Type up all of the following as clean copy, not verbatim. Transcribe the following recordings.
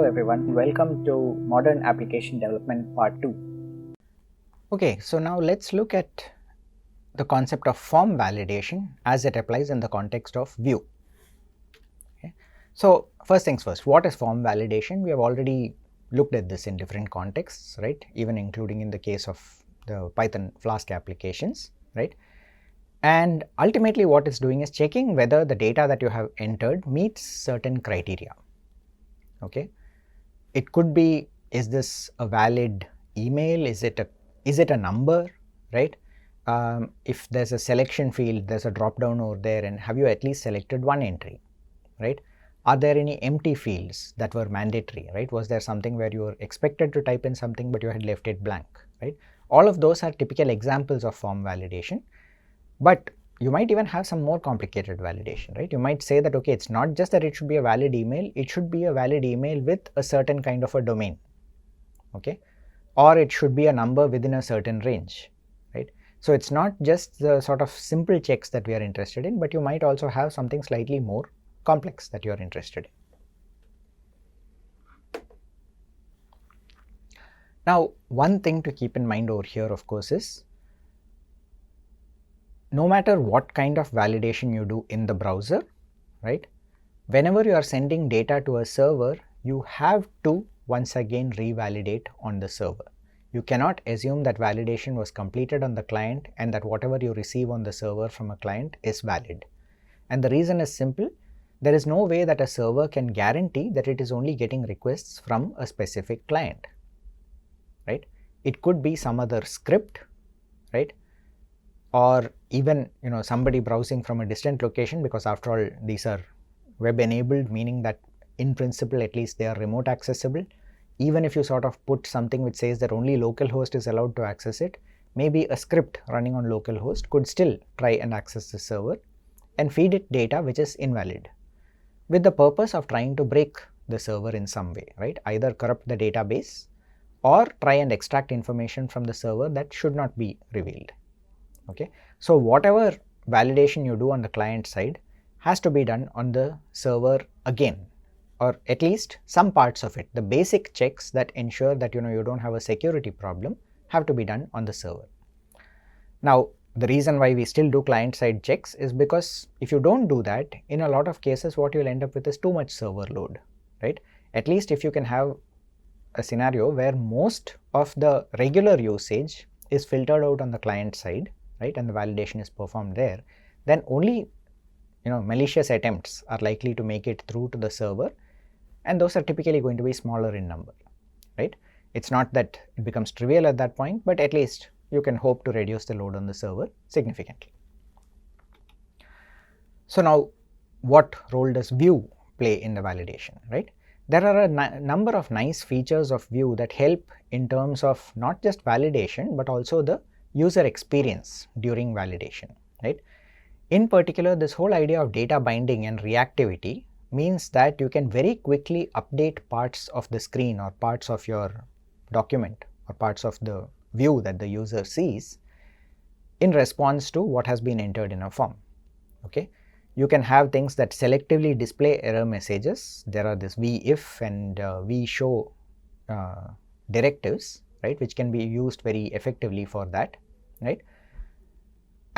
everyone, welcome to Modern Application Development Part 2. Okay, so now let's look at the concept of form validation as it applies in the context of view. Okay. So first things first, what is form validation? We have already looked at this in different contexts, right? Even including in the case of the Python Flask applications, right? And ultimately what it's doing is checking whether the data that you have entered meets certain criteria. Okay. It could be, is this a valid email? Is it a number, right? If there's a selection field, there's a drop down over there, and have you at least selected one entry, right? Are there any empty fields that were mandatory, right? Was there something where you were expected to type in something but you had left it blank, right? All of those are typical examples of form validation, but you might even have some more complicated validation, right? You might say that, okay, it's not just that it should be a valid email, it should be a valid email with a certain kind of a domain, okay? Or it should be a number within a certain range, right? So it's not just the sort of simple checks that we are interested in, but you might also have something slightly more complex that you are interested in. Now, one thing to keep in mind over here, of course, is no matter what kind of validation you do in the browser, right? Whenever you are sending data to a server, you have to once again revalidate on the server. You cannot assume that validation was completed on the client and that whatever you receive on the server from a client is valid. And the reason is simple. There is no way that a server can guarantee that it is only getting requests from a specific client, right? It could be some other script, right? Or even somebody browsing from a distant location, because after all these are web enabled, meaning that in principle at least they are remote accessible. Even if you sort of put something which says that only localhost is allowed to access it, maybe a script running on localhost could still try and access the server and feed it data which is invalid, with the purpose of trying to break the server in some way, right? Either corrupt the database or try and extract information from the server that should not be revealed. Okay, so whatever validation you do on the client side has to be done on the server again, or at least some parts of it. The basic checks that ensure that you don't have a security problem have to be done on the server. Now, the reason why we still do client side checks is because if you don't do that, in a lot of cases what you'll end up with is too much server load, right? At least if you can have a scenario where most of the regular usage is filtered out on the client side, right, and the validation is performed there, then only malicious attempts are likely to make it through to the server, and those are typically going to be smaller in number, right? It's not that it becomes trivial at that point, but at least you can hope to reduce the load on the server significantly. So now, what role does view play in the validation, right? There are a number of nice features of view that help in terms of not just validation but also the user experience during validation, right? In particular, this whole idea of data binding and reactivity means that you can very quickly update parts of the screen or parts of your document or parts of the view that the user sees in response to what has been entered in a form. Okay, you can have things that selectively display error messages. There are this vif and vshow directives, right, which can be used very effectively for that, right?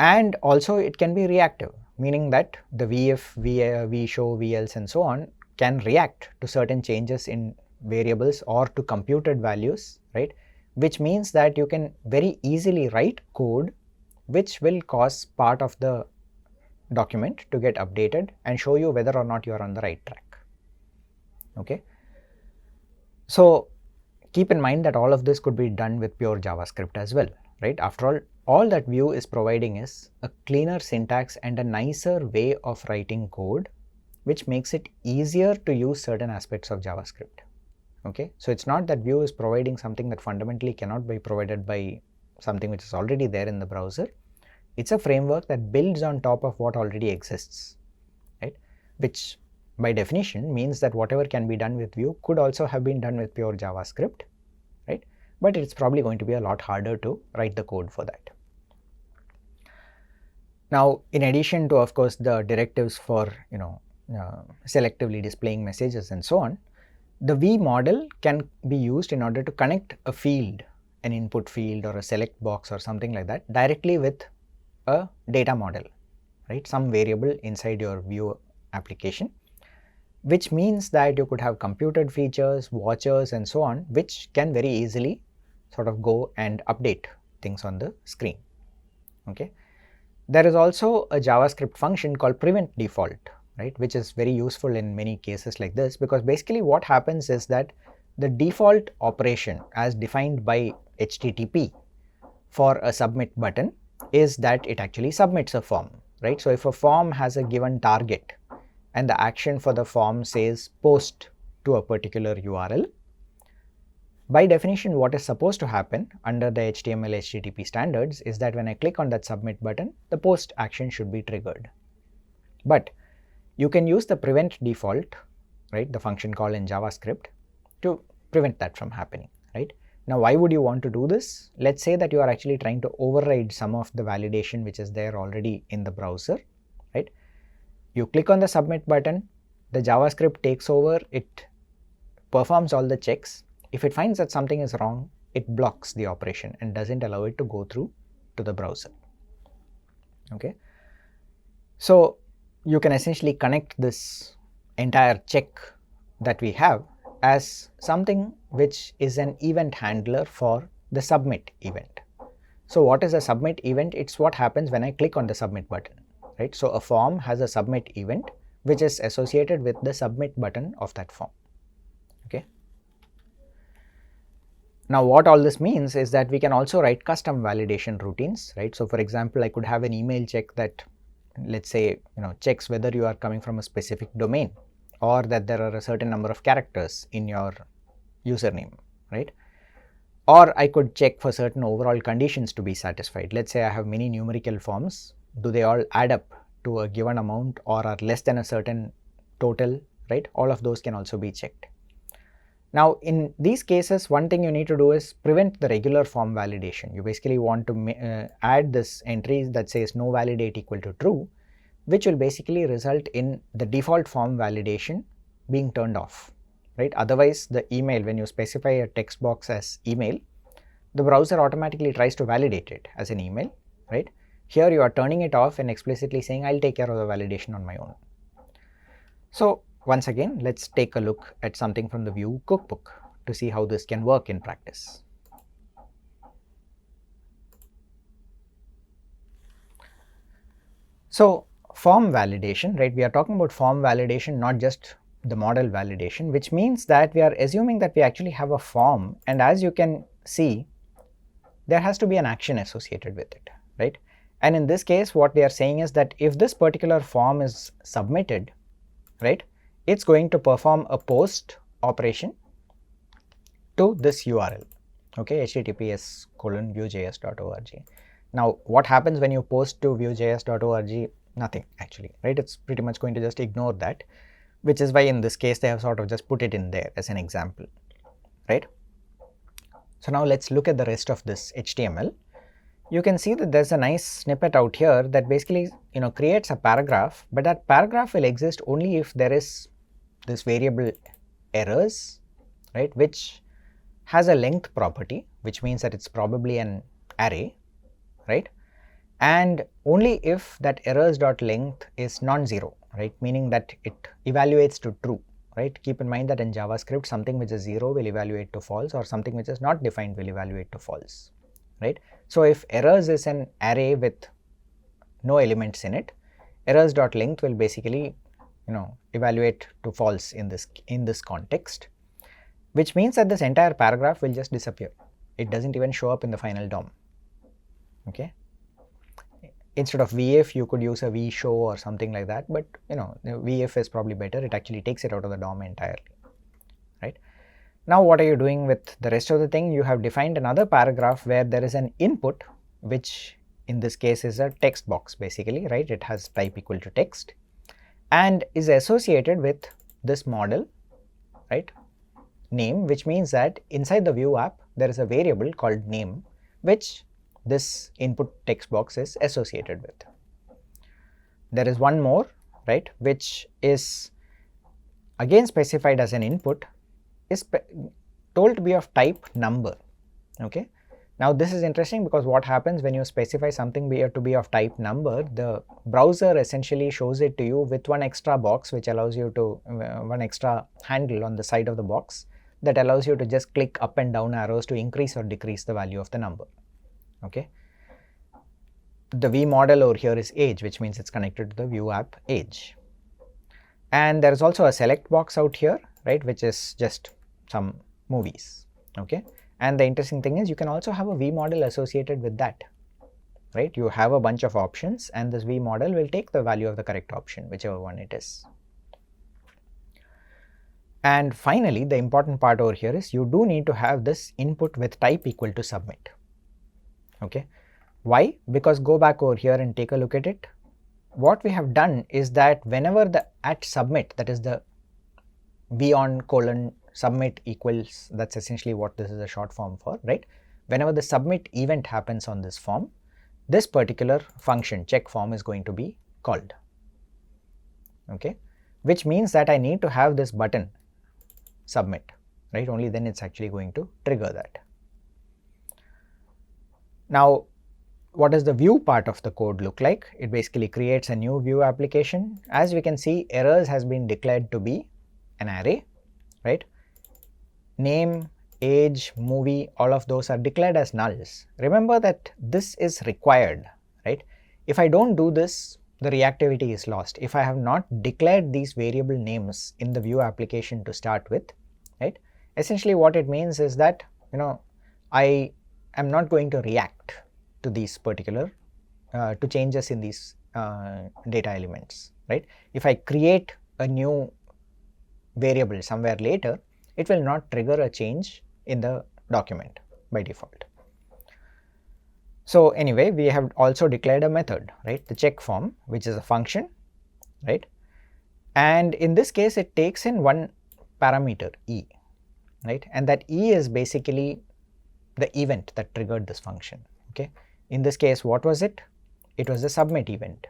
And also it can be reactive, meaning that the vif, vshow, velse and so on can react to certain changes in variables or to computed values, right? Which means that you can very easily write code which will cause part of the document to get updated and show you whether or not you are on the right track. Okay, so keep in mind that all of this could be done with pure JavaScript as well, right? After all that view is providing is a cleaner syntax and a nicer way of writing code, which makes it easier to use certain aspects of JavaScript. Okay, so it's not that view is providing something that fundamentally cannot be provided by something which is already there in the browser. It's a framework that builds on top of what already exists, right? Which by definition means that whatever can be done with view could also have been done with pure JavaScript, right? But it's probably going to be a lot harder to write the code for that. Now, in addition to, of course, the directives for selectively displaying messages and so on, The V model can be used in order to connect a field, an input field or a select box or something like that, directly with a data model, right? Some variable inside your view application, which means that you could have computed features, watchers and so on, which can very easily sort of go and update things on the screen. Okay. There is also a JavaScript function called prevent default, right, which is very useful in many cases like this, because basically what happens is that the default operation as defined by HTTP for a submit button is that it actually submits a form, right? So if a form has a given target and the action for the form says post to a particular URL, by definition what is supposed to happen under the HTML HTTP standards is that when I click on that submit button, the post action should be triggered. But you can use the prevent default, right, the function call in JavaScript, to prevent that from happening, right? Now why would you want to do this? Let's say that you are actually trying to override some of the validation which is there already in the browser, right? You click on the submit button, the JavaScript takes over, it performs all the checks. If it finds that something is wrong, it blocks the operation and doesn't allow it to go through to the browser. Okay. So you can essentially connect this entire check that we have as something which is an event handler for the submit event. So what is a submit event? It's what happens when I click on the submit button, right? So a form has a submit event which is associated with the submit button of that form. Okay. Now what all this means is that we can also write custom validation routines, right? So for example, I could have an email check that, let's say, checks whether you are coming from a specific domain or that there are a certain number of characters in your username, right? Or I could check for certain overall conditions to be satisfied. Let's say I have many numerical forms. Do they all add up to a given amount or are less than a certain total, right? All of those can also be checked. Now in these cases, one thing you need to do is prevent the regular form validation. You basically want to add this entry that says no validate equal to true, which will basically result in the default form validation being turned off, right? Otherwise the email, when you specify a text box as email, the browser automatically tries to validate it as an email, right? Here you are turning it off and explicitly saying I'll take care of the validation on my own. So once again, let's take a look at something from the Vue cookbook to see how this can work in practice. So form validation, right? We are talking about form validation, not just the model validation, which means that we are assuming that we actually have a form, and as you can see, there has to be an action associated with it, right? And in this case, what they are saying is that if this particular form is submitted, right, it's going to perform a post operation to this URL, okay, https://vuejs.org. Now what happens when you post to vuejs.org? Nothing actually, right? It's pretty much going to just ignore that, which is why in this case they have sort of just put it in there as an example, right? So now let's look at the rest of this HTML. You can see that there's a nice snippet out here that basically creates a paragraph, but that paragraph will exist only if there is this variable errors, right, which has a length property, which means that it's probably an array, right, and only if that errors.length is non-zero, right, meaning that it evaluates to true, right. Keep in mind that in JavaScript something which is 0 will evaluate to false, or something which is not defined will evaluate to false, right. So if errors is an array with no elements in it, errors.length will basically evaluate to false in this context, which means that this entire paragraph will just disappear. It doesn't even show up in the final DOM. Okay. Instead of VF, you could use a VShow or something like that, but VF is probably better. It actually takes it out of the DOM entirely, right? Now what are you doing with the rest of the thing? You have defined another paragraph where there is an input, which in this case is a text box basically, right? It has type equal to text and is associated with this model, right, name, which means that inside the Vue app there is a variable called name which this input text box is associated with. There is one more, right, which is again specified as an input, is told to be of type number. Okay. Now this is interesting because what happens when you specify something to be of type number, the browser essentially shows it to you with one extra box which allows you to, one extra handle on the side of the box that allows you to just click up and down arrows to increase or decrease the value of the number. Okay. The V model over here is age, which means it's connected to the view app age. And there is also a select box out here, right, which is just some movies. Okay. And the interesting thing is you can also have a V model associated with that, right? You have a bunch of options and this V model will take the value of the correct option, whichever one it is. And finally, the important part over here is you do need to have this input with type equal to submit. Okay. Why? Because go back over here and take a look at it. What we have done is that whenever the at submit, that is the beyond colon submit equals, that's essentially what this is a short form for, right? Whenever the submit event happens on this form, this particular function check form is going to be called. Okay, which means that I need to have this button submit, right? Only then it's actually going to trigger that. Now, what does the view part of the code look like? It basically creates a new view application. As we can see, errors has been declared to be an array, right? Name, age, movie, all of those are declared as nulls. Remember that this is required, right? If I don't do this, the reactivity is lost. If I have not declared these variable names in the view application to start with, right? Essentially what it means is that, I am not going to react to these particular, to changes in these data elements, right? If I create a new variable somewhere later, it will not trigger a change in the document by default. So anyway, we have also declared a method, right? The check form, which is a function, right? And in this case, it takes in one parameter e, right? And that e is basically the event that triggered this function. Okay. In this case, what was it? It was the submit event,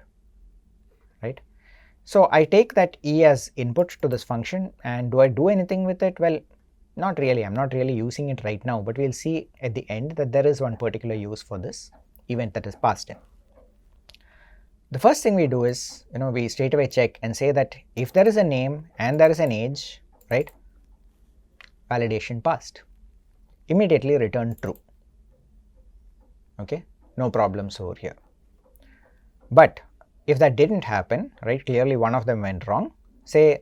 right? So I take that e as input to this function, and do I do anything with it? Well, not really. I'm not really using it right now, but we'll see at the end that there is one particular use for this event that is passed in. The first thing we do is, we straight away check and say that if there is a name and there is an age, right, validation passed. Immediately return true. Okay, no problems over here. But if that didn't happen, right, clearly one of them went wrong, say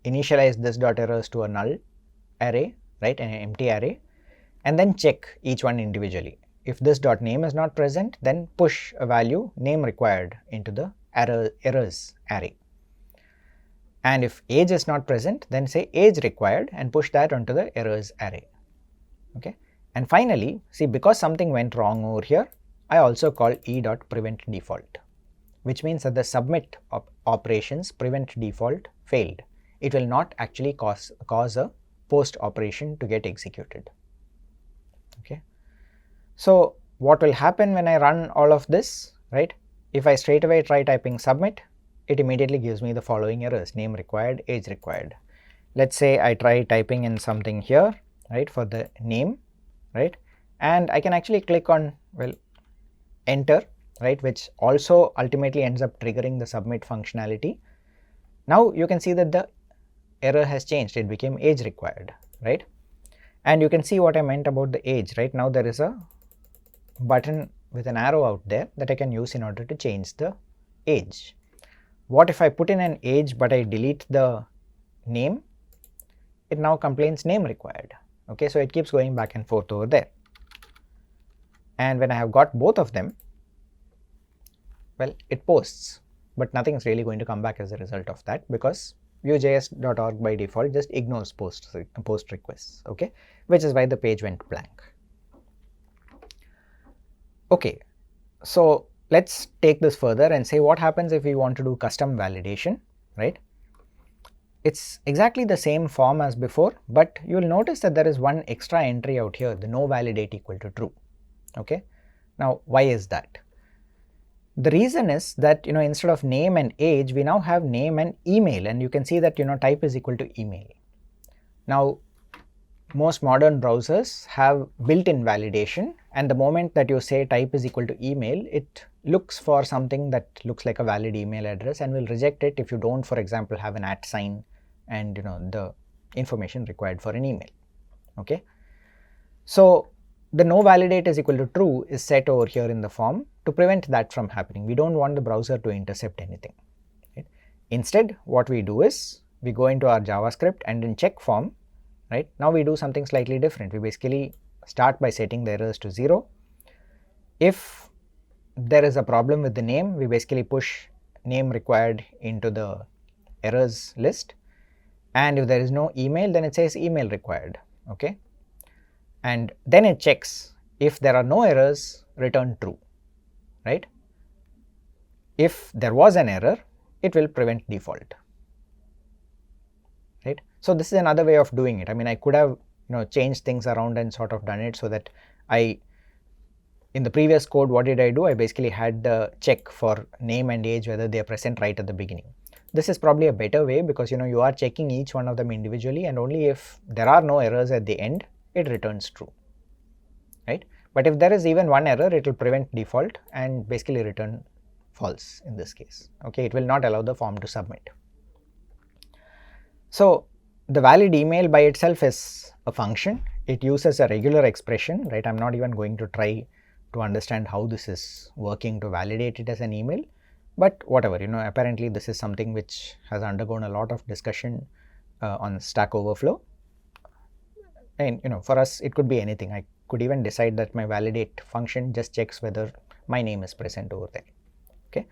initialize this dot errors to a null array, right, an empty array, and then check each one individually. If this dot name is not present, then push a value name required into the errors array. And if age is not present, then say age required and push that onto the errors array. Okay. And finally, see, because something went wrong over here, I also call e.prevent_default, which means that the submit operations prevent default failed. It will not actually cause a post operation to get executed. Okay. So what will happen when I run all of this, right? If I straight away try typing submit, it immediately gives me the following errors: name required, age required. Let's say I try typing in something here, right, for the name, right, and I can actually click on, well, enter, right, which also ultimately ends up triggering the submit functionality. Now you can see that the error has changed. It became age required, right? And you can see what I meant about the age, right? Now there is a button with an arrow out there that I can use in order to change the age. What if I put in an age but I delete the name? It now complains name required. Okay, so it keeps going back and forth over there. And when I have got both of them, well, it posts, but nothing is really going to come back as a result of that, because Vue.js.org by default just ignores post requests, okay, which is why the page went blank. Okay, so let's take this further and say what happens if we want to do custom validation, right? It's exactly the same form as before, but you'll notice that there is one extra entry out here, the no validate equal to true. Okay, now why is that? The reason is that, instead of name and age, we now have name and email, and you can see that, type is equal to email. Now most modern browsers have built-in validation, and the moment that you say type is equal to email, it looks for something that looks like a valid email address and will reject it if you don't, for example, have an @ sign and the information required for an email. Okay. So the no validate is equal to true is set over here in the form to prevent that from happening. We don't want the browser to intercept anything. Right? Instead, what we do is we go into our JavaScript and in check form, right, now we do something slightly different. We basically start by setting the errors to 0. If there is a problem with the name, we basically push name required into the errors list, and if there is no email, then it says email required. Okay, and then it checks if there are no errors, return true, right? If there was an error, it will prevent default, right? So this is another way of doing it. I mean, I could have changed things around and sort of done it so that in the previous code, what did I do? I basically had the check for name and age whether they are present right at the beginning. This is probably a better way because you are checking each one of them individually, and only if there are no errors at the end, it returns true, right? But if there is even one error, it will prevent default and basically return false in this case. Okay, it will not allow the form to submit. So the valid email by itself is a function. It uses a regular expression, right? I'm not even going to try to understand how this is working to validate it as an email, but whatever, apparently this is something which has undergone a lot of discussion on Stack Overflow. And for us it could be anything. I could even decide that my validate function just checks whether my name is present over there. Okay.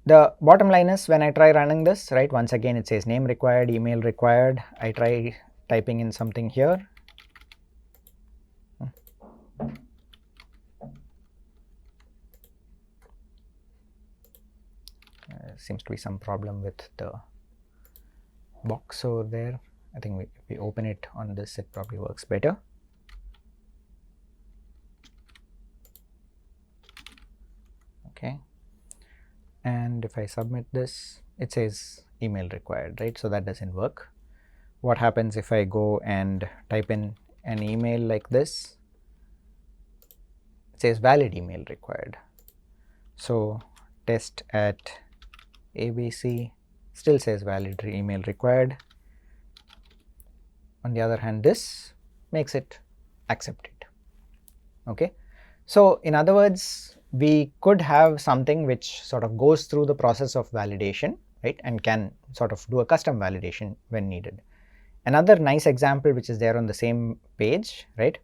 The bottom line is when I try running this, right, once again it says name required, email required. I try typing in something here. Seems to be some problem with the box over there. I think if we open it on this, it probably works better. Okay, and if I submit this, it says email required, right? So that doesn't work. What happens if I go and type in an email like this? It says valid email required. So test at ABC still says valid email required. On the other hand, this makes it accepted. Okay, so in other words, we could have something which sort of goes through the process of validation, right, and can sort of do a custom validation when needed. Another nice example which is there on the same page, right,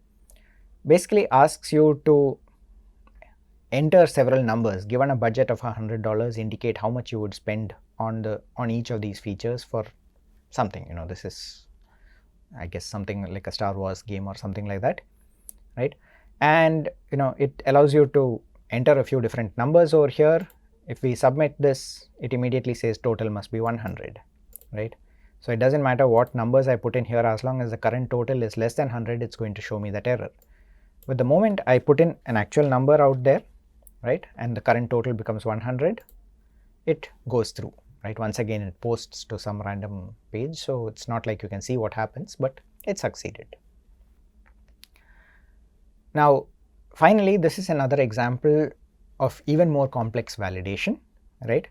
basically asks you to enter several numbers. Given a budget of $100, indicate how much you would spend on each of these features for something. This is, I guess, something like a Star Wars game or something like that, right? And it allows you to enter a few different numbers over here. If we submit this, it immediately says total must be 100, right? So it doesn't matter what numbers I put in here, as long as the current total is less than 100, it's going to show me that error. But the moment I put in an actual number out there, right, and the current total becomes 100, it goes through, right? Once again, it posts to some random page, so it's not like you can see what happens, but it succeeded. Now finally, this is another example of even more complex validation, right?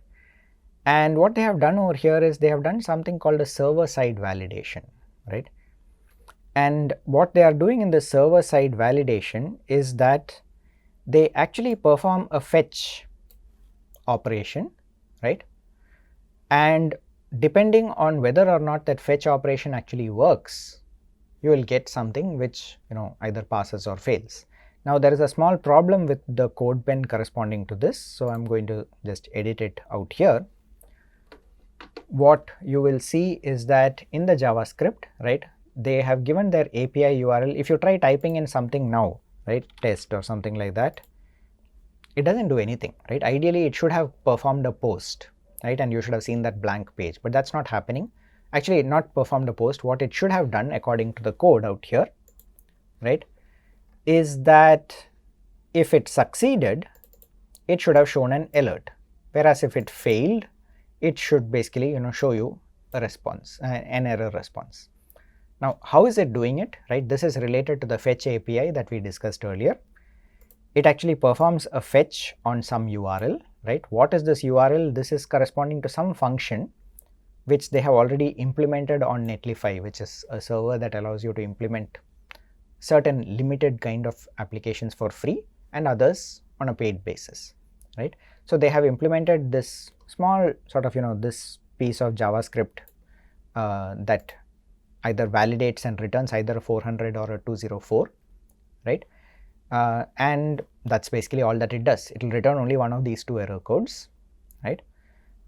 And what they have done over here is they have done something called a server-side validation, right? And what they are doing in the server-side validation is that they actually perform a fetch operation, right? And depending on whether or not that fetch operation actually works, you will get something which either passes or fails. Now there is a small problem with the code pen corresponding to this, so I'm going to just edit it out here. What you will see is that in the JavaScript, right, they have given their API URL. If you try typing in something now, right, test or something like that, it doesn't do anything, right? Ideally it should have performed a post, right, and you should have seen that blank page, but that's not happening. Actually, not performed a post. What it should have done according to the code out here, right, is that if it succeeded, it should have shown an alert, whereas if it failed, it should basically show you a response, an error response. Now, how is it doing it, right? This is related to the fetch API that we discussed earlier. It actually performs a fetch on some URL, right? What is this URL? This is corresponding to some function which they have already implemented on Netlify, which is a server that allows you to implement certain limited kind of applications for free and others on a paid basis, right? So they have implemented this small sort of, this piece of JavaScript that either validates and returns either a 400 or a 204, right? And that's basically all that it does. It will return only one of these two error codes, right?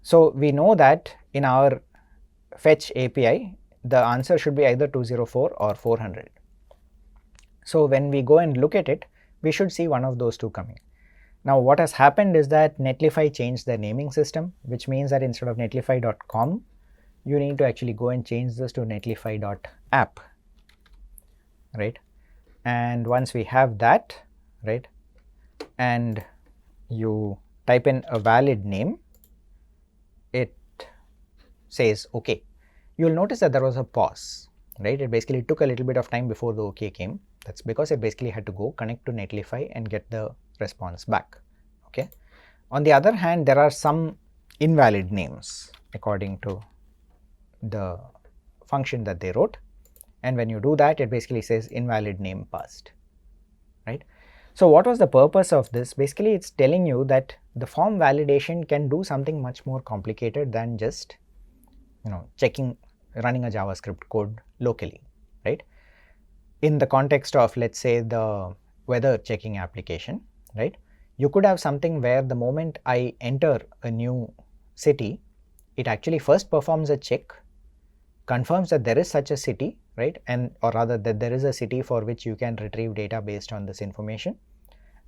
So we know that in our fetch API, the answer should be either 204 or 400. So when we go and look at it, we should see one of those two coming. Now what has happened is that Netlify changed their naming system, which means that instead of netlify.com, you need to actually go and change this to netlify.app, right? And once we have that, right, and you type in a valid name, it says OK. You'll notice that there was a pause, right? It basically took a little bit of time before the OK came. That's because it basically had to go connect to Netlify and get the response back, okay? On the other hand, there are some invalid names according to the function that they wrote, and when you do that, it basically says invalid name passed, right? So what was the purpose of this? Basically, it's telling you that the form validation can do something much more complicated than just, running a JavaScript code locally, right? In the context of, let's say, the weather checking application, right? You could have something where the moment I enter a new city, it actually first performs a check, confirms that there is such a city, right? And or rather that there is a city for which you can retrieve data based on this information.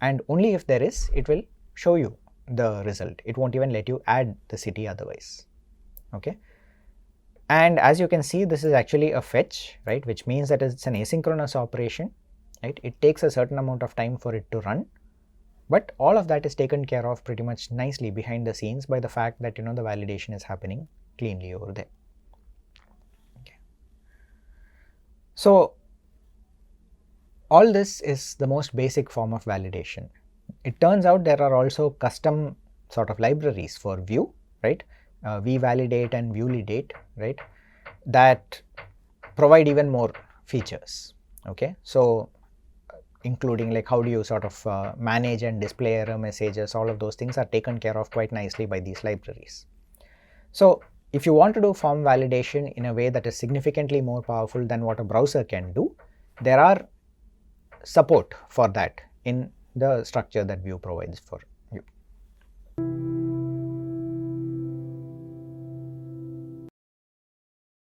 And only if there is, it will show you the result. It won't even let you add the city otherwise, okay? And as you can see, this is actually a fetch, right? Which means that it's an asynchronous operation, right? It takes a certain amount of time for it to run, but all of that is taken care of pretty much nicely behind the scenes by the fact that, the validation is happening cleanly over there. Okay. So all this is the most basic form of validation. It turns out there are also custom sort of libraries for Vue, right? vValidate and VueLidate, right, that provide even more features, okay? So including like how do you sort of manage and display error messages, all of those things are taken care of quite nicely by these libraries. So if you want to do form validation in a way that is significantly more powerful than what a browser can do, there are support for that in the structure that Vue provides for you.